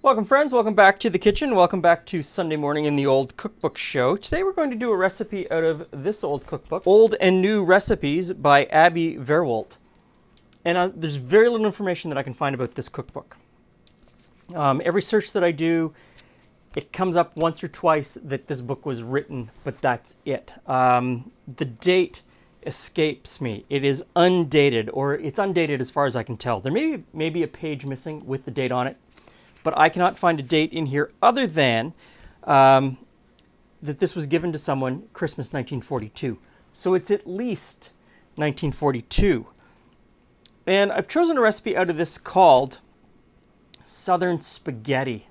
Welcome friends, welcome back to the kitchen, welcome back to Sunday morning in the old cookbook show. Today we're going to do a recipe out of this old cookbook, Old and New Recipes by Abby Verwold. And there's very little information that I can find about this cookbook. Every search that I do, it comes up once or twice that this book was written, but that's it. The date escapes me. It is undated, or it's undated as far as I can tell. There may be a page missing with the date on it, but I cannot find a date in here other than that this was given to someone Christmas 1942. So it's at least 1942. And I've chosen a recipe out of this called Southern Spaghetti.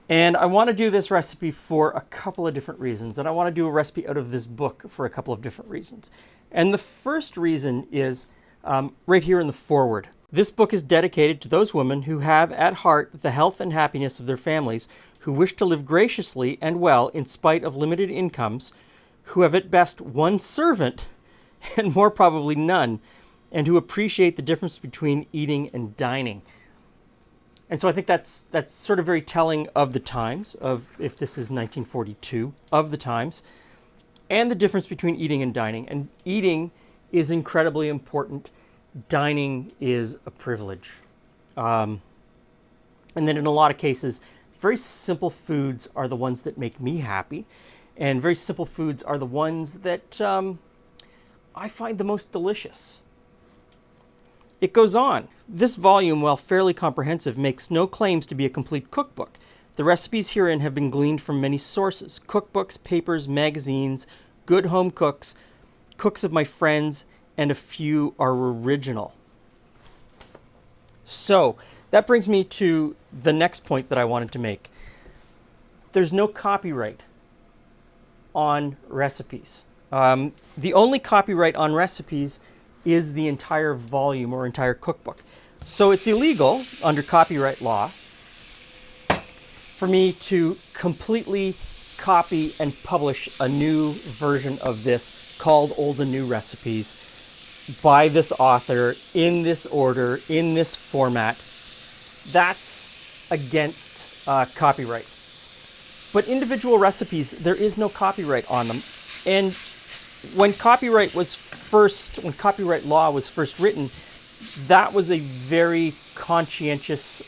And I want to do this recipe for a couple of different reasons. And I want to do a recipe out of this book for a couple of different reasons. And the first reason is right here in the foreword. This book is dedicated to those women who have at heart the health and happiness of their families, who wish to live graciously and well in spite of limited incomes, who have at best one servant and more probably none, and who appreciate the difference between eating and dining. And so I think that's sort of very telling of the times, of if this is 1942, of the times, and the difference between eating and dining. And eating is incredibly important. Dining is a privilege. And then in a lot of cases, very simple foods are the ones that make me happy. And very simple foods are the ones that I find the most delicious. It goes on. This volume, while fairly comprehensive, makes no claims to be a complete cookbook. The recipes herein have been gleaned from many sources: cookbooks, papers, magazines, good home cooks, cooks of my friends, and a few are original. So that brings me to the next point that I wanted to make. There's no copyright on recipes. The only copyright on recipes is the entire volume or entire cookbook. So it's illegal under copyright law for me to completely copy and publish a new version of this called Old and New Recipes by this author, in this order, in this format. That's against copyright. But individual recipes, there is no copyright on them. And when copyright law was first written, that was a very conscientious,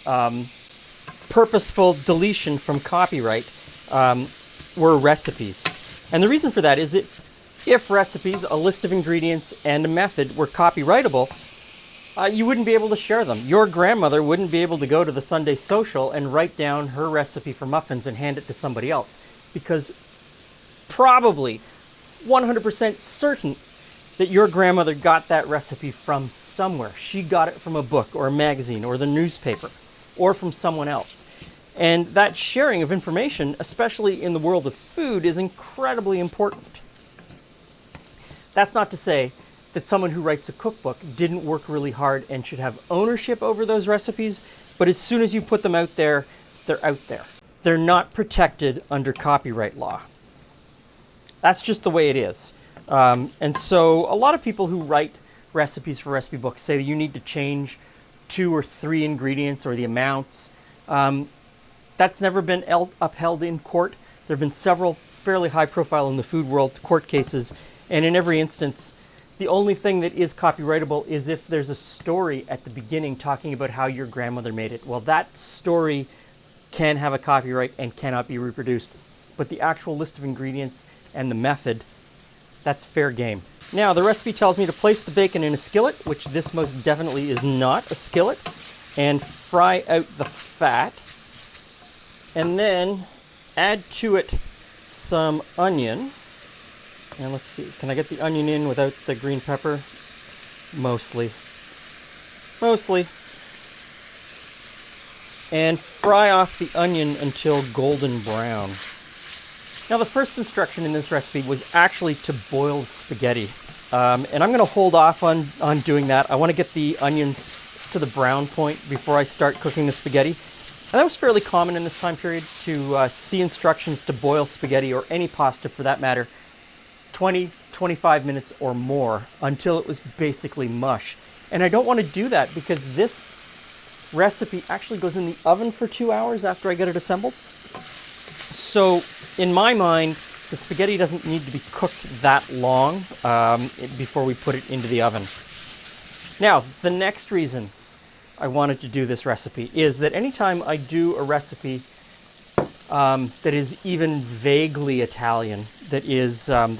purposeful deletion from copyright, were recipes. And the reason for that is if recipes, a list of ingredients, and a method were copyrightable, you wouldn't be able to share them. Your grandmother wouldn't be able to go to the Sunday social and write down her recipe for muffins and hand it to somebody else, because probably 100% certain that your grandmother got that recipe from somewhere. She got it from a book or a magazine or the newspaper or from someone else. And that sharing of information, especially in the world of food, is incredibly important. That's not to say that someone who writes a cookbook didn't work really hard and should have ownership over those recipes, but as soon as you put them out there, they're out there. They're not protected under copyright law. That's just the way it is. And so a lot of people who write recipes for recipe books say that you need to change 2 or 3 ingredients or the amounts. That's never been upheld in court. There have been several fairly high profile in the food world court cases, and in every instance, the only thing that is copyrightable is if there's a story at the beginning talking about how your grandmother made it. Well, that story can have a copyright and cannot be reproduced. But the actual list of ingredients and the method, that's fair game. Now, the recipe tells me to place the bacon in a skillet, which this most definitely is not a skillet, and fry out the fat. And then add to it some onion. And let's see, can I get the onion in without the green pepper? Mostly. And fry off the onion until golden brown. Now, the first instruction in this recipe was actually to boil spaghetti. And I'm going to hold off on doing that. I want to get the onions to the brown point before I start cooking the spaghetti. And that was fairly common in this time period, to see instructions to boil spaghetti, or any pasta for that matter, 20-25 minutes or more until it was basically mush. And I don't want to do that because this recipe actually goes in the oven for 2 hours after I get it assembled. So in my mind, the spaghetti doesn't need to be cooked that long before we put it into the oven. Now, the next reason I wanted to do this recipe is that anytime I do a recipe that is even vaguely Italian, that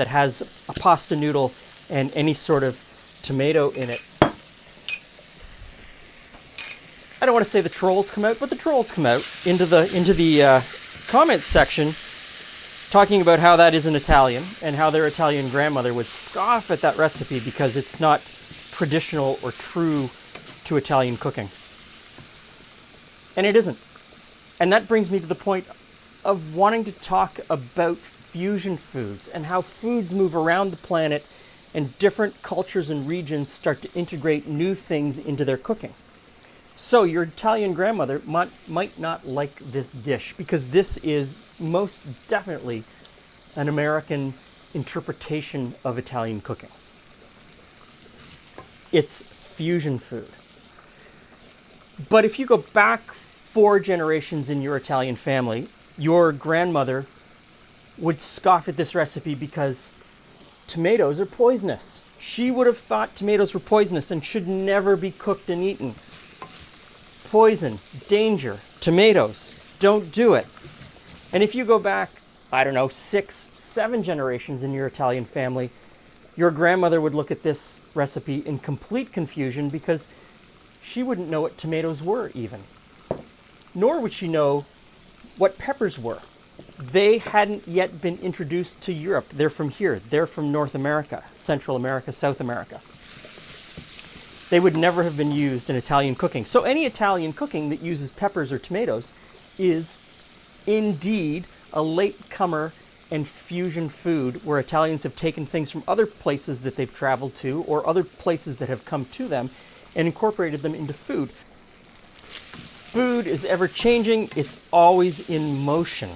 has a pasta noodle and any sort of tomato in it, I don't want to say the trolls come out, but the trolls come out into the comments section talking about how that isn't Italian and how their Italian grandmother would scoff at that recipe because it's not traditional or true to Italian cooking. And it isn't. And that brings me to the point of wanting to talk about fusion foods and how foods move around the planet and different cultures and regions start to integrate new things into their cooking. So your Italian grandmother might not like this dish because this is most definitely an American interpretation of Italian cooking. It's fusion food. But if you go back 4 generations in your Italian family, your grandmother would scoff at this recipe because tomatoes are poisonous. She would have thought tomatoes were poisonous and should never be cooked and eaten. Poison, danger, tomatoes, don't do it. And if you go back, I don't know, 6, 7 generations in your Italian family, your grandmother would look at this recipe in complete confusion because she wouldn't know what tomatoes were even. Nor would she know what peppers were. They hadn't yet been introduced to Europe. They're from here. They're from North America, Central America, South America. They would never have been used in Italian cooking. So any Italian cooking that uses peppers or tomatoes is indeed a latecomer and fusion food where Italians have taken things from other places that they've traveled to or other places that have come to them and incorporated them into food. Food is ever changing. It's always in motion.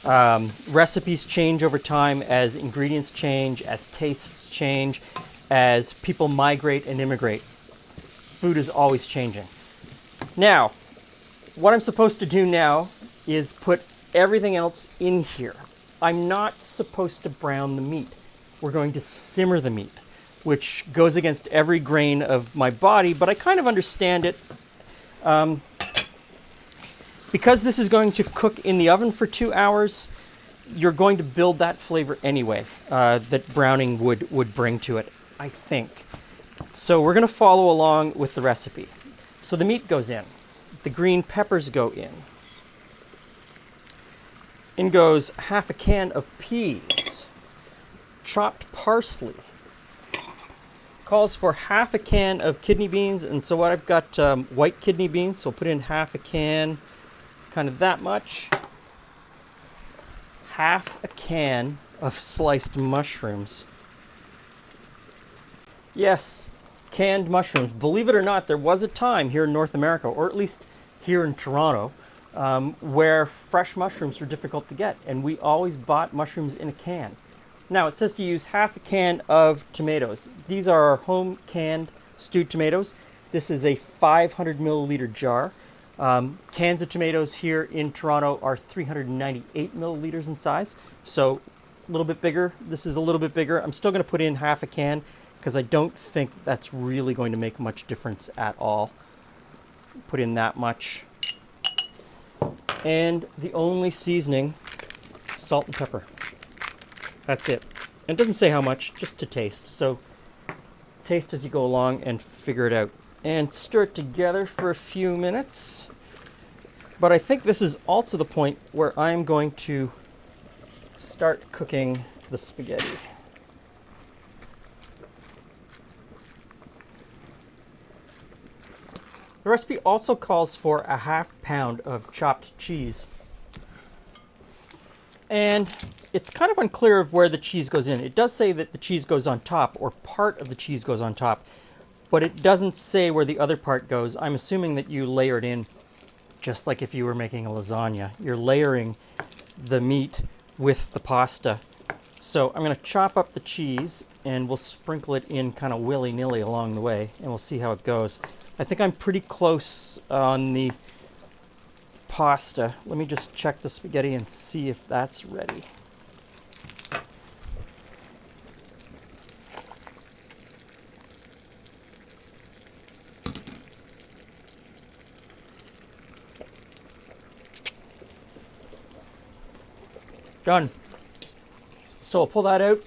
Recipes change over time as ingredients change, as tastes change, as people migrate and immigrate. Food is always changing. Now, what I'm supposed to do now is put everything else in here. I'm not supposed to brown the meat. We're going to simmer the meat, which goes against every grain of my body, but I kind of understand it. Because this is going to cook in the oven for 2 hours, you're going to build that flavor anyway that browning would bring to it, I think. So we're going to follow along with the recipe. So the meat goes in. The green peppers go in. In goes half a can of peas. Chopped parsley. Calls for half a can of kidney beans. And so what I've got white kidney beans, so I'll put in half a can, kind of that much. Half a can of sliced mushrooms. Yes, canned mushrooms. Believe it or not, there was a time here in North America, or at least here in Toronto, where fresh mushrooms were difficult to get, and we always bought mushrooms in a can. Now, it says to use half a can of tomatoes. These are our home canned stewed tomatoes. This is a 500 milliliter jar. Cans of tomatoes here in Toronto are 398 milliliters in size, so a little bit bigger. This is a little bit bigger. I'm still going to put in half a can because I don't think that's really going to make much difference at all. Put in that much. And the only seasoning, salt and pepper. That's it. And it doesn't say how much, just to taste. So taste as you go along and figure it out. And stir it together for a few minutes. But I think this is also the point where I'm going to start cooking the spaghetti. The recipe also calls for a half pound of chopped cheese. And it's kind of unclear of where the cheese goes in. It does say that the cheese goes on top, or part of the cheese goes on top, but it doesn't say where the other part goes. I'm assuming that you layer it in just like if you were making a lasagna. You're layering the meat with the pasta. So I'm going to chop up the cheese and we'll sprinkle it in kind of willy-nilly along the way, and we'll see how it goes. I think I'm pretty close on the pasta. Let me just check the spaghetti and see if that's ready. Done. So I'll pull that out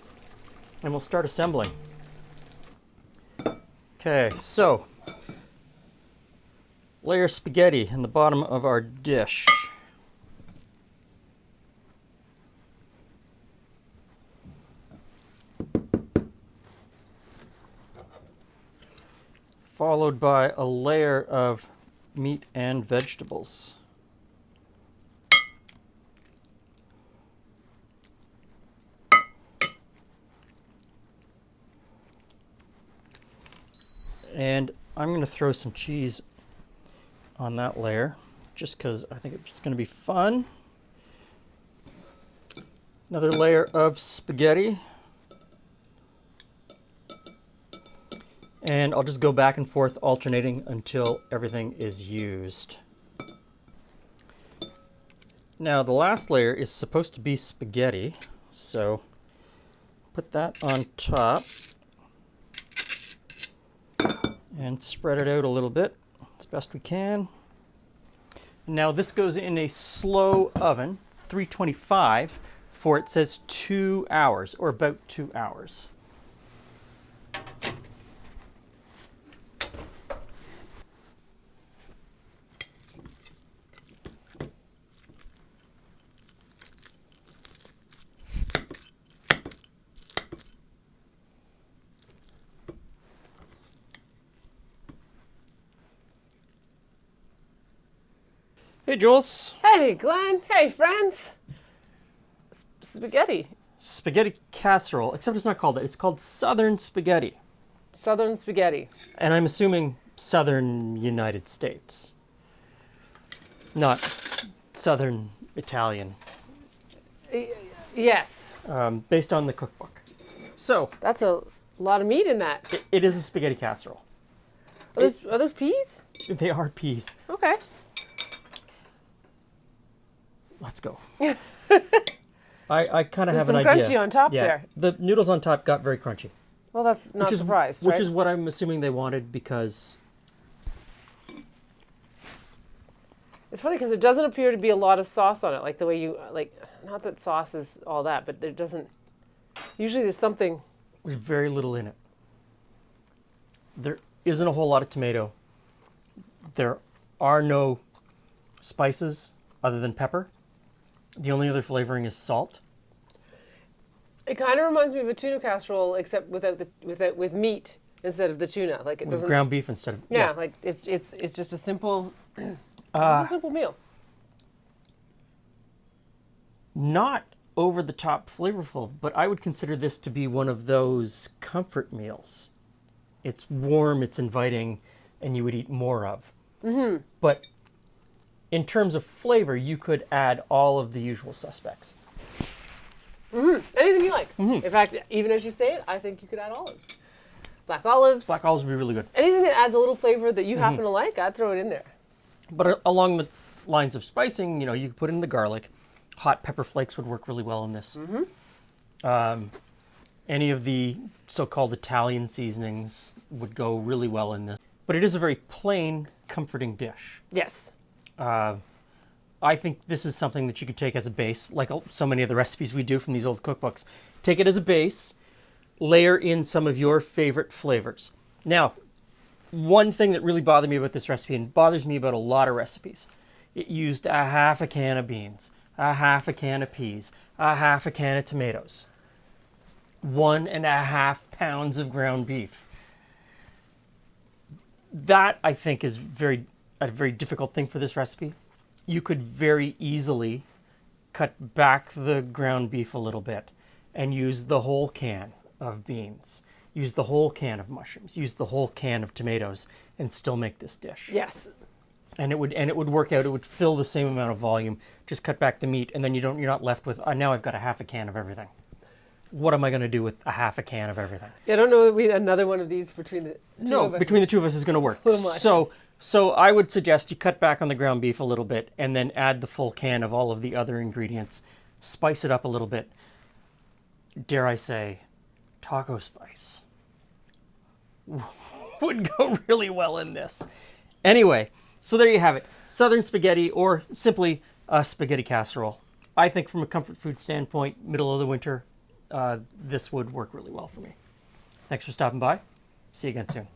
and we'll start assembling. Okay, so layer spaghetti in the bottom of our dish. Followed by a layer of meat and vegetables. And I'm going to throw some cheese on that layer, just because I think it's going to be fun. Another layer of spaghetti. And I'll just go back and forth alternating until everything is used. Now the last layer is supposed to be spaghetti, so put that on top and spread it out a little bit as best we can. Now this goes in a slow oven, 325, for it says 2 hours, or about 2 hours. Hey, Jules. Hey, Glenn. Hey, friends. Spaghetti. Spaghetti casserole, except it's not called that. It's called Southern spaghetti. Southern spaghetti. And I'm assuming Southern United States. Not Southern Italian. Yes. Based on the cookbook. So, That's a lot of meat in that. it is a spaghetti casserole. Are those peas? They are peas. Okay. Let's go. I kind of have There's an some idea. crunchy on top Yeah, there. the noodles on top got very crunchy. Well, that's not surprised, Which right? is what I'm assuming they wanted, because It's funny because there doesn't appear to be a lot of sauce on it, like the way you, like, not that sauce is all that, but there doesn't, usually there's something. there's very little in it. There isn't a whole lot of tomato. There are no spices other than pepper. The only other flavoring is salt. It kind of reminds me of a tuna casserole, except with meat instead of the tuna. Like it With doesn't. ground beef instead of... Yeah, like it's just a simple, it's a simple meal. Not over the top flavorful, but I would consider this to be one of those comfort meals. It's warm, it's inviting, and you would eat more of. Mm-hmm. But in terms of flavor, you could add all of the usual suspects. Anything you like. In fact, even as you say it, I think you could add olives. Black olives. Black olives would be really good. Anything that adds a little flavor that you happen to like, I'd throw it in there. But along the lines of spicing, you could put in the garlic. Hot pepper flakes would work really well in this. Any of the so-called Italian seasonings would go really well in this. But it is a very plain, comforting dish. Yes. I think this is something that you could take as a base, like so many of the recipes we do from these old cookbooks. Take it as a base, layer in some of your favorite flavors. Now, one thing that really bothered me about this recipe, and bothers me about a lot of recipes, it used a half a can of beans, a half a can of peas, a half a can of tomatoes, 1.5 pounds of ground beef. That, I think, is a very difficult thing for this recipe. You could very easily cut back the ground beef a little bit and use the whole can of beans, use the whole can of mushrooms, use the whole can of tomatoes, and still make this dish. Yes. And it would work out. It would fill the same amount of volume. Just cut back the meat, and then you're not left with now I've got a half a can of everything. what am I going to do with a half a can of everything? Yeah, I don't know if we another one of these between the two of us. Between the two of us is going to work. Too much. So I would suggest you cut back on the ground beef a little bit and then add the full can of all of the other ingredients. Spice it up a little bit. Dare I say, taco spice would go really well in this. Anyway, so there you have it. Southern spaghetti, or simply a spaghetti casserole. I think from a comfort food standpoint, middle of the winter, this would work really well for me. Thanks for stopping by. See you again soon.